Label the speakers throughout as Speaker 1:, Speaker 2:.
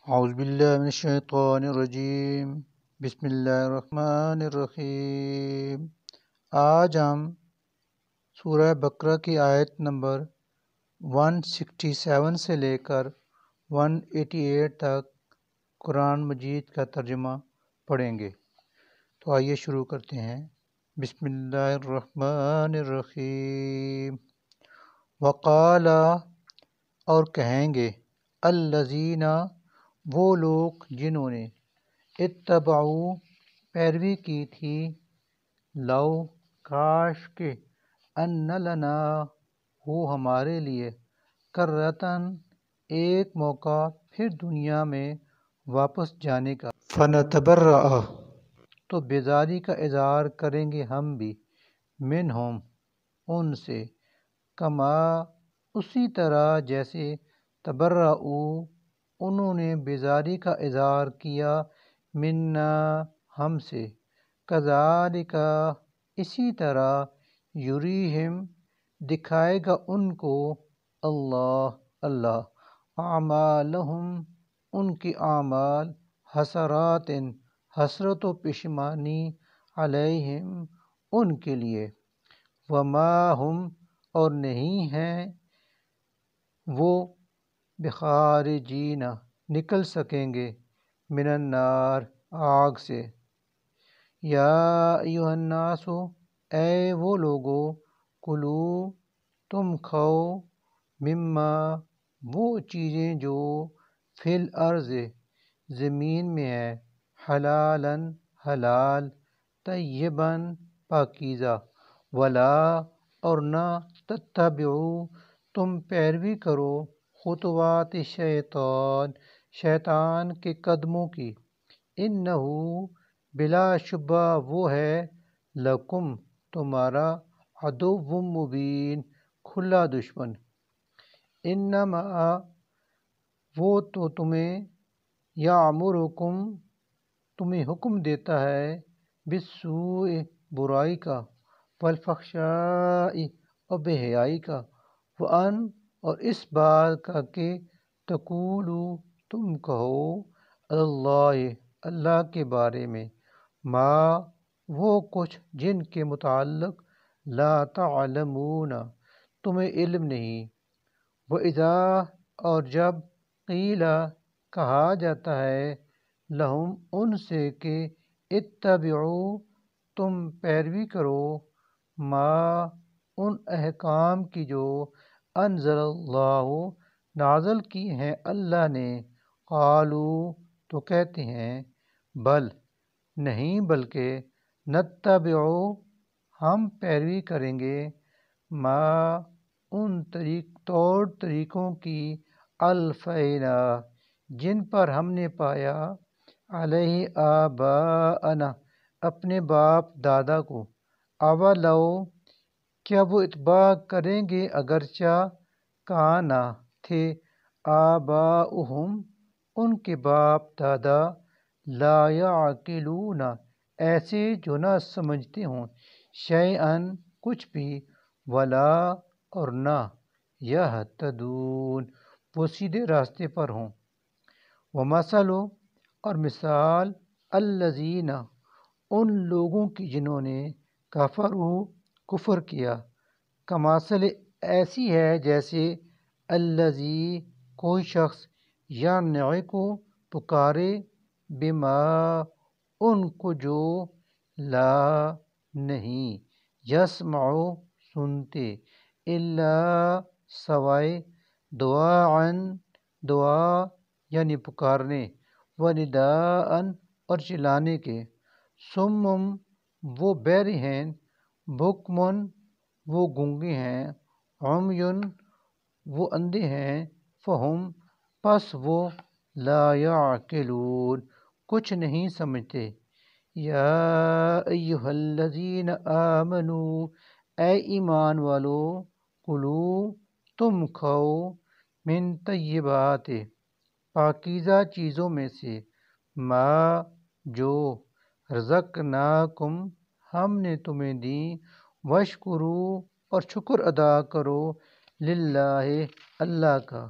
Speaker 1: اعوذ باللہ من الشیطان الرجیم بسم اللہ الرحمن الرحیم۔ آج ہم سورہ بقرہ کی آیت نمبر 167 سے لے کر 188 تک قرآن مجید کا ترجمہ پڑھیں گے۔ تو آئیے شروع کرتے ہیں۔ بسم اللہ الرحمن الرحیم۔ وقال، اور کہیں گے، الذین، وہ لوگ جنہوں نے اتبعوا، پیروی کی تھی، لو، کاش کہ، ان لنا، ہو ہمارے لیے، کرتن، ایک موقع پھر دنیا میں واپس جانے کا، فنتبرأ، تو بیزاری کا اظہار کریں گے ہم بھی، منہم، ان سے، کما، اسی طرح جیسے، تبرؤ، انہوں نے بیزاری کا اظہار کیا، منا، ہم سے، کذالک، اسی طرح، یریہم، دکھائے گا ان کو، اللہ، اعمالہم، ان کی اعمال، حسرات، حسرت و پشیمانی، علیہم، ان کے لیے، وما ہم، اور نہیں ہیں وہ، بخارجین، نکل سکیں گے، من النار، آگ سے۔ یا ایھا الناس، اے وہ لوگو، کلو، تم کھاؤ، مما، وہ چیزیں جو، فی الارض، زمین میں ہے، حلالاً، حلال، طیباً، پاکیزہ، ولا، اور نہ، تتبعوا، تم پیروی کرو، خطوات شیطان کے قدموں کی، انہ، بلا شبہ وہ ہے، لکم، تمہارا، عدو مبین، کھلا دشمن، انما، وہ تو تمہیں، یامرکم، تمہیں حکم دیتا ہے، بالسوء، برائی کا، والفحشاء، اور بے حیائی کا، وان، اور اس بات کا کہ، تقولوا، تم کہو، اللہ، اللہ کے بارے میں، ما، وہ کچھ جن کے متعلق، لا تعلمون، تمہیں علم نہیں، وَإِذَا، اور جب، قیل، کہا جاتا ہے، لہم، ان سے کہ، اتبعوا، تم پیروی کرو، ما، ان احکام کی جو، انزل اللہ، نازل کی ہیں اللہ نے، قالوا، تو کہتے ہیں، بل، نہیں بلکہ، نتبع، ہم پیروی کریں گے، ما، ان طور طریقوں کی، الفینا، جن پر ہم نے پایا، علیہ آباءنا، اپنے باپ دادا کو، اولو، کیا وہ اتباع کریں گے اگرچہ، کانا، تھے، آباؤہم، ان کے باپ دادا، لا یعقلون، ایسے جو نہ سمجھتے ہوں، شیئاً، کچھ بھی، ولا، اور نہ، یہتدون، وہ سیدھے راستے پر ہوں۔ ومثل، اور مثال، الذین، ان لوگوں کی جنہوں نے، کفروا، کفر کیا، کمثل، ایسی ہے جیسے، الذی، کوئی شخص، یانعق، پکارے، بما، ان کو جو، لا، نہیں، یسمع، سنتے، الا، سوائے، دعاءً، دعا، یعنی پکارنے، ونداءً، اور چلانے کے، صم، وہ بہرے ہیں، بکم، وہ گونگے ہیں، عمی، وہ اندھے ہیں، فہم، پس وہ، لا یعقلون، کچھ نہیں سمجھتے۔ یا ایھا الذین آمنوا، اے ایمان والو، کلو، تم کھاؤ، من طیبات، پاکیزہ چیزوں میں سے، ما، جو، رزقناکم، ہم نے تمہیں دیں، واشکروا، اور شکر ادا کرو، للہ، اللہ کا،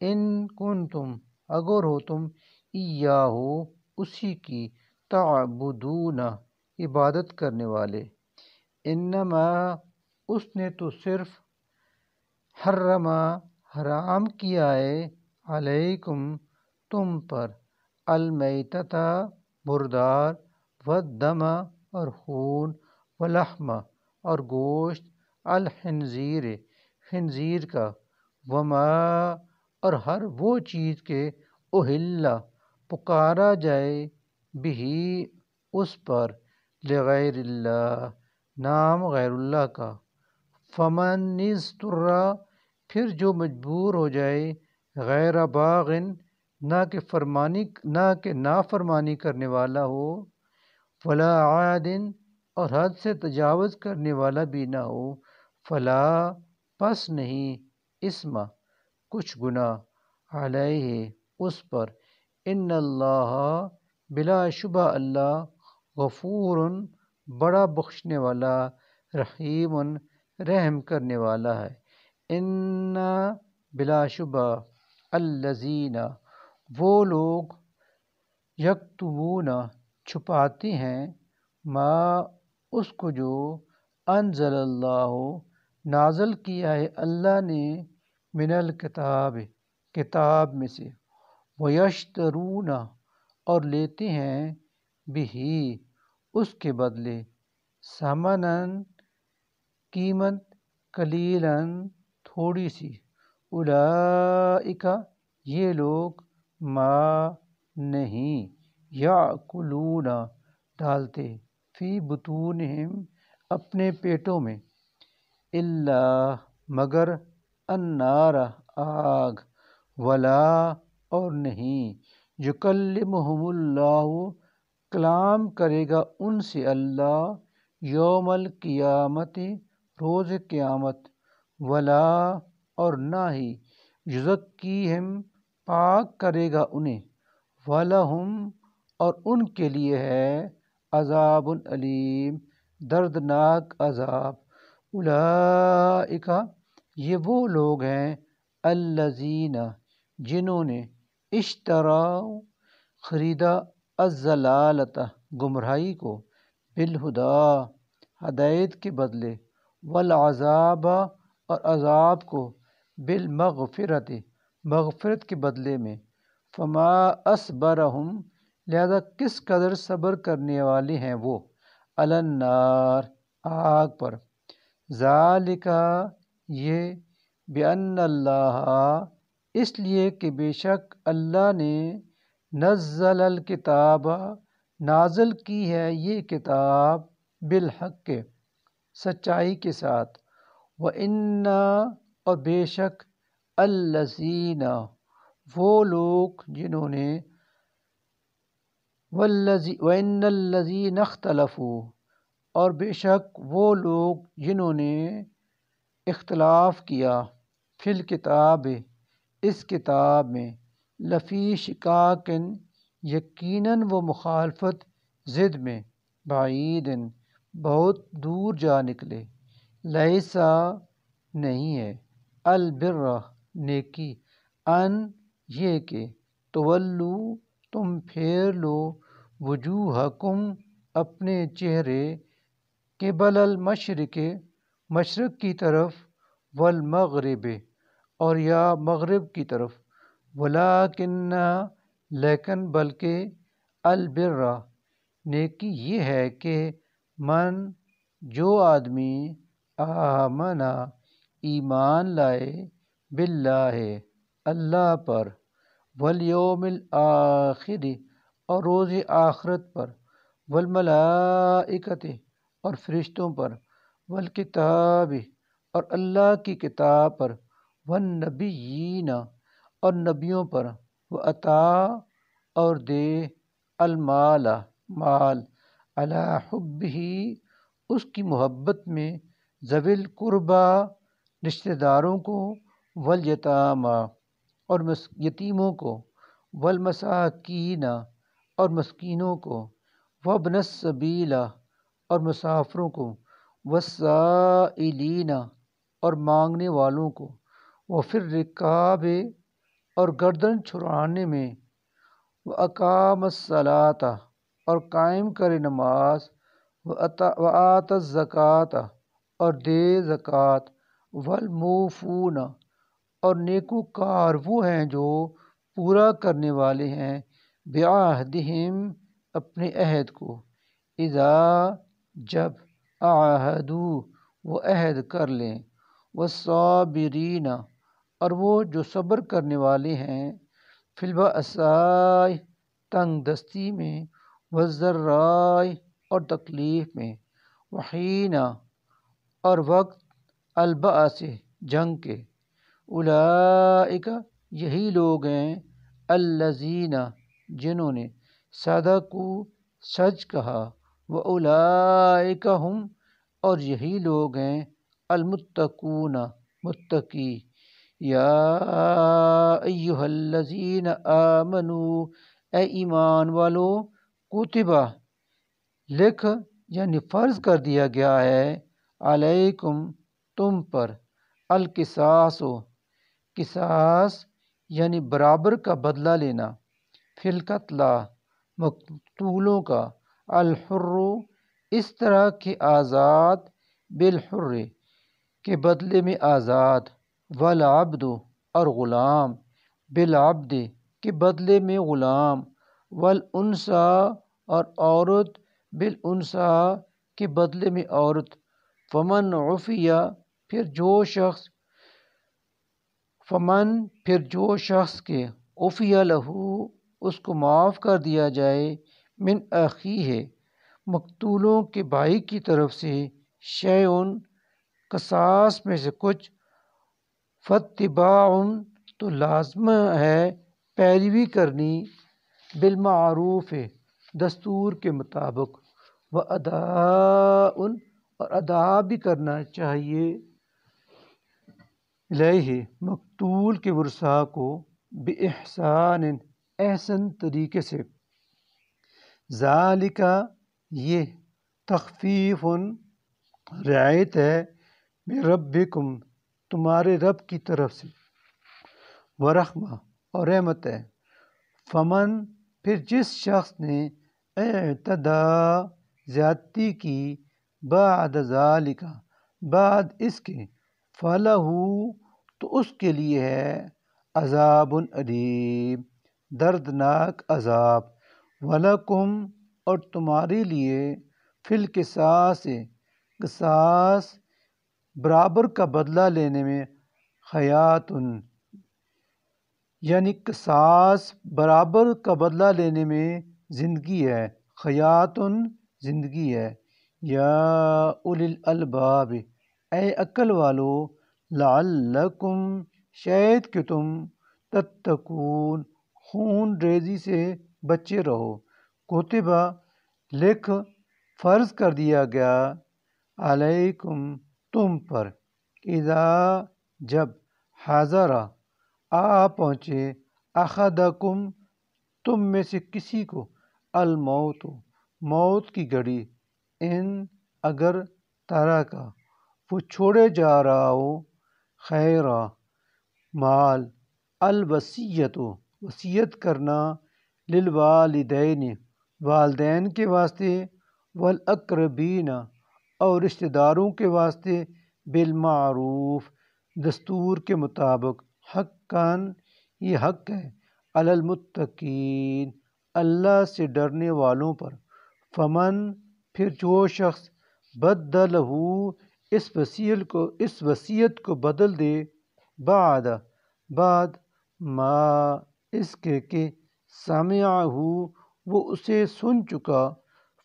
Speaker 1: ان کنتم، اگر ہو تم ایاہو اسی کی تعبدون عبادت کرنے والے، انما اس نے تو صرف حرم حرام کیا ہے علیکم تم پر المیتۃ مردار والدم اور خون ولحم اور گوشت الخنزیر خنزیر کا وما اور ہر وہ چیز کے اہلا پکارا جائے بھی اس پر لغیر اللہ نام غیر اللہ کا، فمن اضطر پھر جو مجبور ہو جائے غیر باغن نہ کہ نافرمانی کرنے والا ہو، ولا عادن اور حد سے تجاوز کرنے والا بھی نہ ہو، فلا پس نہیں اسم کچھ گناہ علیہ اس پر، ان اللہ بلا شبہ اللہ غفور بڑا بخشنے والا رحیم رحم کرنے والا ہے، ان بلا شبہ الذین وہ لوگ یکتمون چھپاتے ہیں ما اس کو جو انزل اللہ نازل کیا ہے اللہ نے من الکتاب کتاب میں سے، ویشترون اور لیتے ہیں بھی اس کے بدلے ثمناً قیمت قلیلاً تھوڑی سی، اولئک یہ لوگ ما نہیں یاکلون ڈالتے فی بطونہم اپنے پیٹوں میں الا مگر النار آگ، ولا اور نہیں یکلمہم اللہ کلام کرے گا ان سے اللہ یوم القیامت روز قیامت، ولا اور نہ ہی یزکیہم پاک کرے گا انہیں، وَلَهُمْ اور ان کے لیے ہے عذاب علیم دردناک عذاب، اولئک یہ وہ لوگ ہیں الذین جنہوں نے اشتراؤ خریدا الضلالۃ گمراہی کو بالہدیٰ ہدایت کے بدلے، والعذاب اور عذاب کو بالمغفرۃ مغفرت کے بدلے میں، فما اصبرہم لہذا کس قدر صبر کرنے والے ہیں وہ علی النار آگ پر، ذالک یہ بأن اللہ اس لیے کہ بے شک اللہ نے نزل الکتاب نازل کی ہے یہ کتاب بالحق سچائی کے ساتھ، وَإِنَّ اور بے شک الذین وہ لوگ جنہوں نے وَإِنَّ الَّذِينَ اخْتَلَفُوا اور بے شک وہ لوگ جنہوں نے اختلاف کیا فی الکتاب اس کتاب میں، لفی شقاقٍ یقیناً وہ مخالفت ضد میں، بعید بہت دور جا نکلے، لیسا نہیں ہے البر نیکی ان یہ کہ تولو تم پھیر لو وجوہکم اپنے چہرے قبل المشرق مشرق کی طرف، والمغرب اور یا مغرب کی طرف، ولیکن لیکن بلکہ البر نیکی یہ ہے کہ من جو آدمی آمن ایمان لائے باللہ اللہ پر، والیوم الآخر اور روز آخرت پر، والملائکۃ اور فرشتوں پر، والکتاب اور اللہ کی کتاب پر، والنبیین اور نبیوں پر، وعطا اور دے المال مال علی حبہ اس کی محبت میں، ذوی القربیٰ رشتہ داروں کو، والیتامیٰ اور یتیموں کو، والمساکین اور مسکینوں کو، وابن السبیل اور مسافروں کو، والسائلین اور مانگنے والوں کو، وفی الرقاب اور گردن چھڑانے میں، وَأَقَامَ الصَّلَاةَ اور قائم کرے نماز، وَآتَى الزَّكَاةَ اور دے زکوٰۃ، وَالْمُوفُونَ اور نیکوکار وہ ہیں جو پورا کرنے والے ہیں، بِعَہْدِہِم اپنے عہد کو، اذا جب، عَاہَدُوا وہ عہد کر لیں، وَالصَّابِرِینَ اور وہ جو صبر کرنے والے ہیں، فی البأساء تنگ دستی میں، والضراء اور تکلیف میں، وحین اور وقت البأس جنگ کے، اولئک یہی لوگ ہیں، الذین جنہوں نے صدقوا سچ کہا، واولئک ہم اور یہی لوگ ہیں، المتقون متقی، یا ایہا الذین آمنوا اے ایمان والو، کتبہ لکھ یعنی فرض کر دیا گیا ہے، علیکم تم پر، القصاص قصاص یعنی برابر کا بدلہ لینا، فی القتلی مقتولوں کا، الحر اس طرح کہ آزاد، بالحر کے بدلے میں آزاد، والعبد اور غلام، بالعبد کے بدلے میں غلام، والانثی اور عورت، بالانثی کے بدلے میں عورت، فمن عفی پھر جو شخص کے عفی لہو اس کو معاف کر دیا جائے، من اخیہ مقتولوں کے بھائی کی طرف سے، شیء قصاص میں سے کچھ، فاتباع تو لازم ہے پیروی کرنی، بالمعروف دستور کے مطابق، واداء اور ادا بھی کرنا چاہیے، الیہ مقتول کے ورثاء کو، باحسان احسن طریقے سے، ذالک یہ تخفیف رعایت ہے، من ربکم تمہارے رب کی طرف سے، ورحمہ اور رحمت ہے، فمن پھر جس شخص نے اعتدی زیادتی کی، بعد ذالک بعد اس کے، فلہ تو اس کے لیے ہے، عذاب علیم دردناک عذاب، ولکم اور تمہارے لیے، فی القصاص قصاص برابر کا بدلہ لینے میں، حیات یعنی قصاص برابر کا بدلہ لینے میں زندگی ہے، حیات زندگی ہے، یا اولی الالباب اے عقل والو، لعلکم شاید کہ تم، تتقون خون ریزی سے بچے رہو، کتبہ لکھ فرض کر دیا گیا، علیکم تم پر، اذا جب، حضر آ پہنچے، احدکم تم میں سے کسی کو، الموت موت کی گھڑی، ان اگر ترکا وہ چھوڑے جا رہا ہو، خیرا مال، الوصیت وصیت کرنا، للوالدین والدین کے واسطے، والاقربین اور رشتہ داروں کے واسطے، بالمعروف دستور کے مطابق، حقاً یہ حق ہے، علی المتقین اللہ سے ڈرنے والوں پر، فمن پھر جو شخص، بدلہ اس وصیت کو بدل دے، بعد ما اس کے کہ، سمعہ وہ اسے سن چکا،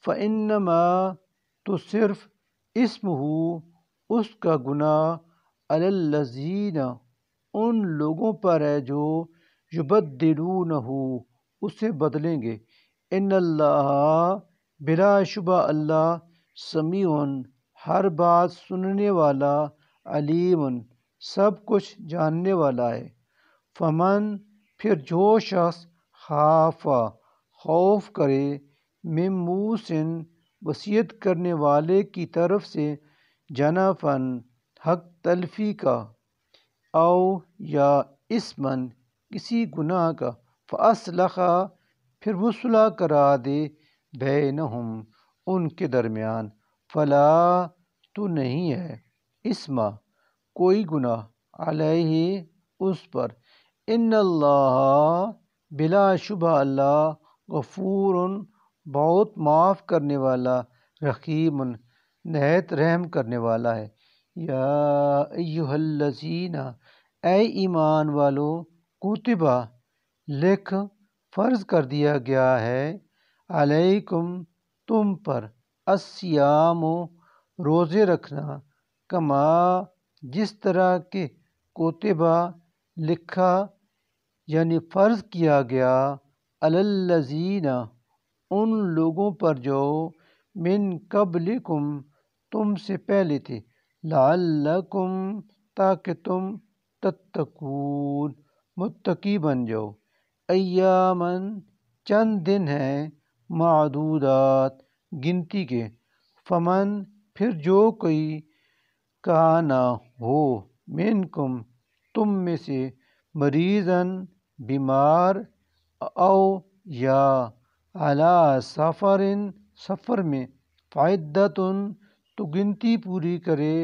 Speaker 1: فإنما تو صرف، اسمہ اس کا گناہ، علی الذین ان لوگوں پر ہے جو، یبدلونہ اسے بدلیں گے، ان اللہ بلا شبہ اللہ، سمیع ہر بات سننے والا، علیم سب کچھ جاننے والا ہے، فمن پھر جو شخص، خاف خوف کرے، من موصٍ وصیت کرنے والے کی طرف سے، جنفاً حق تلفی کا، او یا اثماً کسی گناہ کا، فاصلح پھر وہ صلح کرا دے، بینہم ان کے درمیان، فلا تو نہیں ہے، اسما کوئی گناہ، علیہ اس پر، ان اللہ بلا شبہ اللہ، غفور بہت معاف کرنے والا، رحیم نہایت رحم کرنے والا ہے۔ یا ایہا الذین، اے ایمان والو، کتبہ لکھ، فرض کر دیا گیا ہے، علیکم تم پر، الصیام روزے رکھنا، کما جس طرح کہ کتبہ لکھا یعنی فرض کیا گیا، علی الذین ان لوگوں پر جو، من قبلکم تم سے پہلے تھے، لعلکم تاکہ تم، تتقون متقی بن جاؤ، ایامن چند دن ہیں، معدودات گنتی کے، فمن پھر جو کوئی، کانا ہو، منکم تم میں سے، مریضاً بیمار، او یا علی سفرٍ سفر میں، فعدتٌ تو گنتی پوری کرے،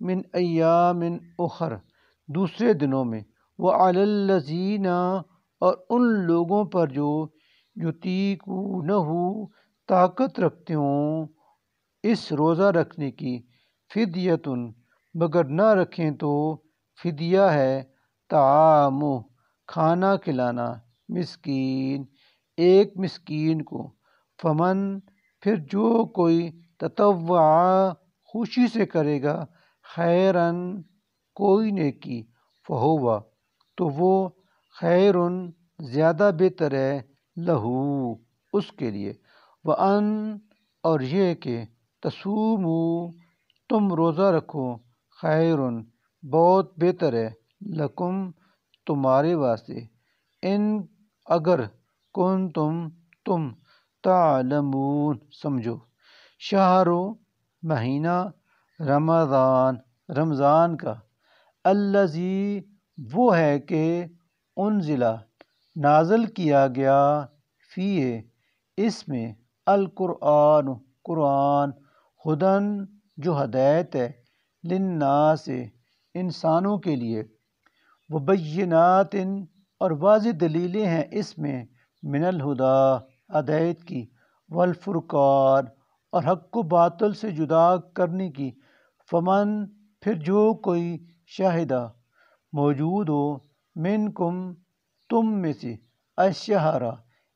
Speaker 1: من ایام اخر دوسرے دنوں میں، وعلی الذین اور ان لوگوں پر جو، یطیقونہ طاقت رکھتے ہوں اس روزہ رکھنے کی، فدیۃ مگر نہ رکھیں تو فدیہ ہے، طعام کھانا کھلانا، مسکین ایک مسکین کو، فمن پھر جو کوئی، تطوع خوشی سے کرے گا، خیرً کوئی نیکی، فہو تو وہ، خیر زیادہ بہتر ہے، لہو اس کے لیے، وان اور یہ کہ، تصوموا تم روزہ رکھو، خیر بہت بہتر ہے، لکم تمہارے واسطے، ان اگر، کنتم تم، تعلمون سمجھو، شہر مہینہ، رمضان رمضان کا، الذی وہ ہے کہ، انزلہ نازل کیا گیا، فیہ اس میں، القرآن قرآن، ہدن جو ہدایت ہے، للناس انسانوں کے لیے، وبینات اور واضح دلیلیں ہیں اس میں، من الہدی ہدایت کی، والفرقان اور حق و باطل سے جدا کرنے کی، فمن پھر جو کوئی، شاہدہ موجود ہو، منکم تم میں سے، الشہر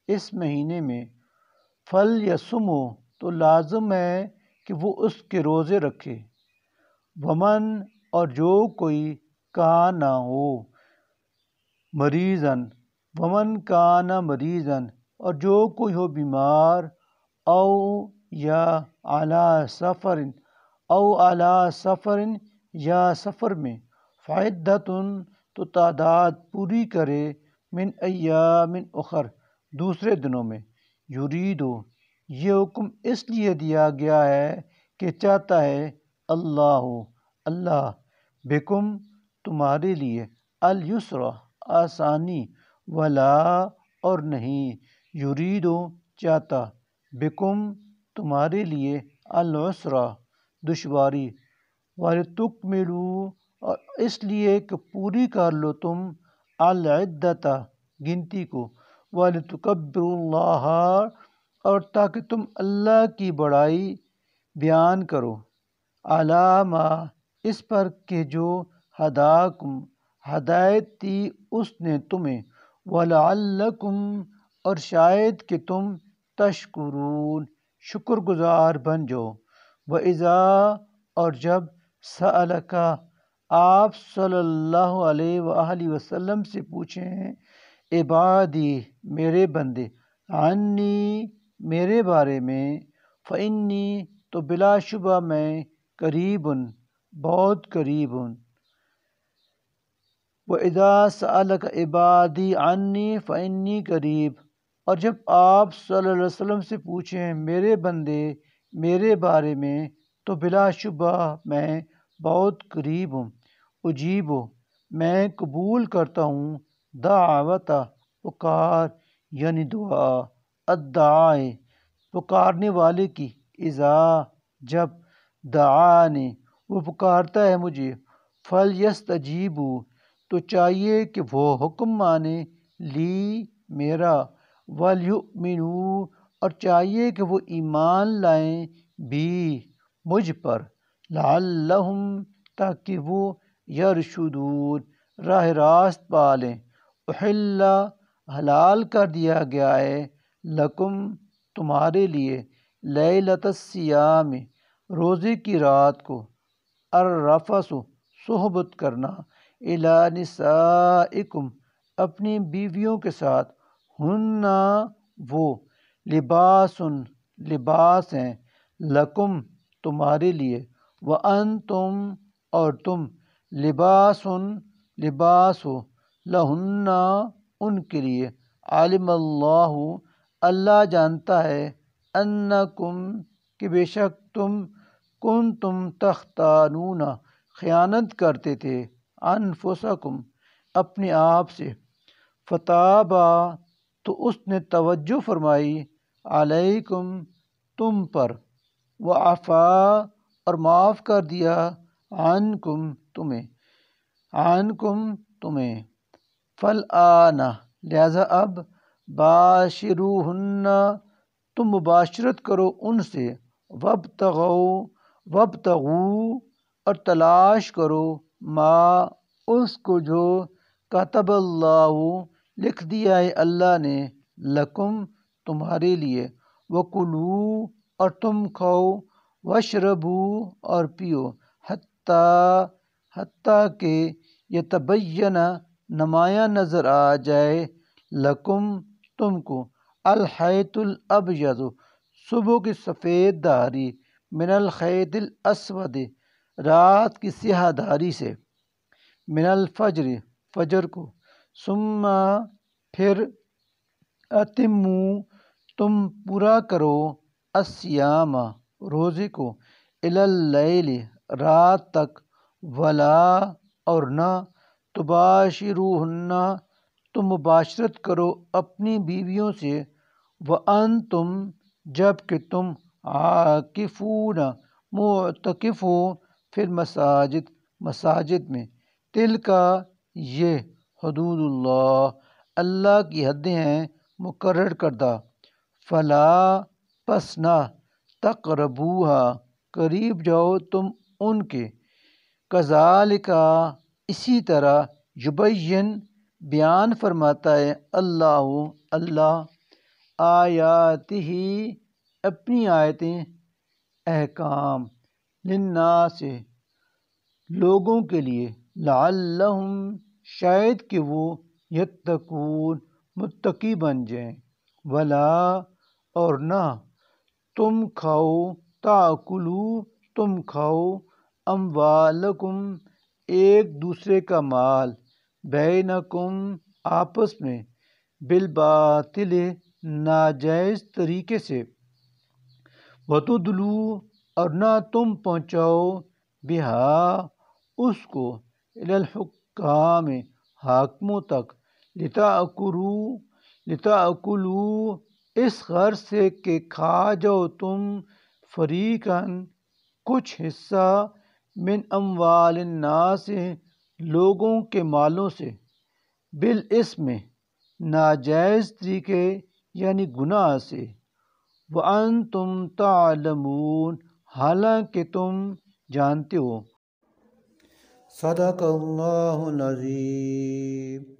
Speaker 1: اس مہینے میں، فلیصمہ تو لازم ہے کہ وہ اس کے روزے رکھے، ومن اور جو کوئی، کانا ہو، مریضاً ومن کانا مریضاً اور جو کوئی ہو بیمار، او یا علی سفر او علی سفر یا سفر میں، فعدۃ تو تعداد پوری کرے، من ایام اخر دوسرے دنوں میں، یریدو یہ حکم اس لیے دیا گیا ہے کہ چاہتا ہے، اللہ بکم تمہارے لیے، الیسر آسانی، ولا اور نہیں، یریدو چاہتا، بکم تمہارے لیے، العسر دشواری، ولتکملوا اور اس لیے کہ پوری کر لو تم، العدۃ گنتی کو، ولتکبروا اللہ اور تاکہ تم اللہ کی بڑائی بیان کرو، علی ما اس پر کہ جو، ہداکم ہدایت دی اس نے تمہیں، ولعلکم اور شاید کہ تم، تشکرون شکر گزار بن جاؤ، وَإِذَا اور جب، سألک آپ صلی اللہ علیہ وآلہ وسلم سے پوچھیں، عبادی میرے بندے، عنی میرے بارے میں، فإنی تو بلا شبہ میں، قریب بہت قریب ہوں، وَإِذَا سَأَلَكَ عِبَادِي عَنِّي فَإِنِّي قریب اور جب آپ صلی اللہ علیہ وسلم سے پوچھیں میرے بندے میرے بارے میں، تو بلا شبہ میں بہت قریب ہوں، اجیب میں قبول کرتا ہوں، دعوت پکار یعنی دعا، الدعائے پکارنے والے کی، اذا جب، دعانی وہ پکارتا ہے مجھے، فلیستجیبوا تو چاہیے کہ وہ حکم مانے، لی میرا، ولیؤمنوا اور چاہیے کہ وہ ایمان لائیں، بھی مجھ پر، لعلہم تاکہ وہ یرشدون راہ راست پا لیں، احل حلال کر دیا گیا ہے، لکم تمہارے لیے، لیلۃ الصیام روزے کی رات کو، الرفث صحبت کرنا، الی نسائکم اپنی بیویوں کے ساتھ، ہن وہ، لباس لباس ہیں، لکم تمہارے لیے، وانتم اور تم، لباس لباس ہو، لہن ان کے لیے، علم اللہ اللہ جانتا ہے، انکم کہ بے شک تم، کنتم تختانون خیانت کرتے تھے، انفسکم اپنے آپ سے، فتابا تو اس نے توجہ فرمائی، علیکم تم پر، وعفا اور معاف کر دیا، عنکم تمہیں، فالآن لہذا اب، باشروہن تم مباشرت کرو ان سے، وابتغوا اور تلاش کرو، ما اس کو جو، کتب اللہ لکھ دیا ہے اللہ نے، لکم تمہارے لیے، وکلوا اور تم کھاؤ، واشربوا اور پیو، حتیٰ کہ یتبین نمایاں نظر آ جائے، لکم تم کو، الخیط الابیض صبح کی سفید دھاری، من الخیط الاسود رات کی سیاہ دھاری سے، من الفجر فجر کو، ثم پھر، اتموا تم پورا کرو، الصیام روزے کو، الی اللیل رات تک، ولا اور نہ، تباشروہن تم مباشرت کرو اپنی بیویوں سے، وانتم جب کہ تم، عاکفون معتکف ہو، فی المساجد مساجد میں، تلک یہ، حدود اللہ اللہ کی حدیں ہیں مقرر کردہ، فلا پس نہ، تقربوہا قریب جاؤ تم ان کے، کذالک اسی طرح، یبین بیان فرماتا ہے اللہ آیاتہ اپنی آیتیں، احکام، للناس لوگوں کے لیے، لعلہم شاید کہ وہ، یتقون متقی بن جائیں، ولا اور نہ، تم کھاؤ، تاکلوا تم کھاؤ، اموالکم ایک دوسرے کا مال، بینکم آپس میں، بالباطل ناجائز طریقے سے، وتدلوا اور نہ تم پہنچاؤ، بہا اس کو، الی الحکام حاکموں تک، لتأکلوا اس غرض سے کہ کھا جاؤ تم، فریقاً کچھ حصہ، من اموال الناس لوگوں کے مالوں سے، بالاسم ناجائز طریقے یعنی گناہ سے، وانتم تعلمون حالانکہ تم جانتے ہو، صدق اللہ العظیم۔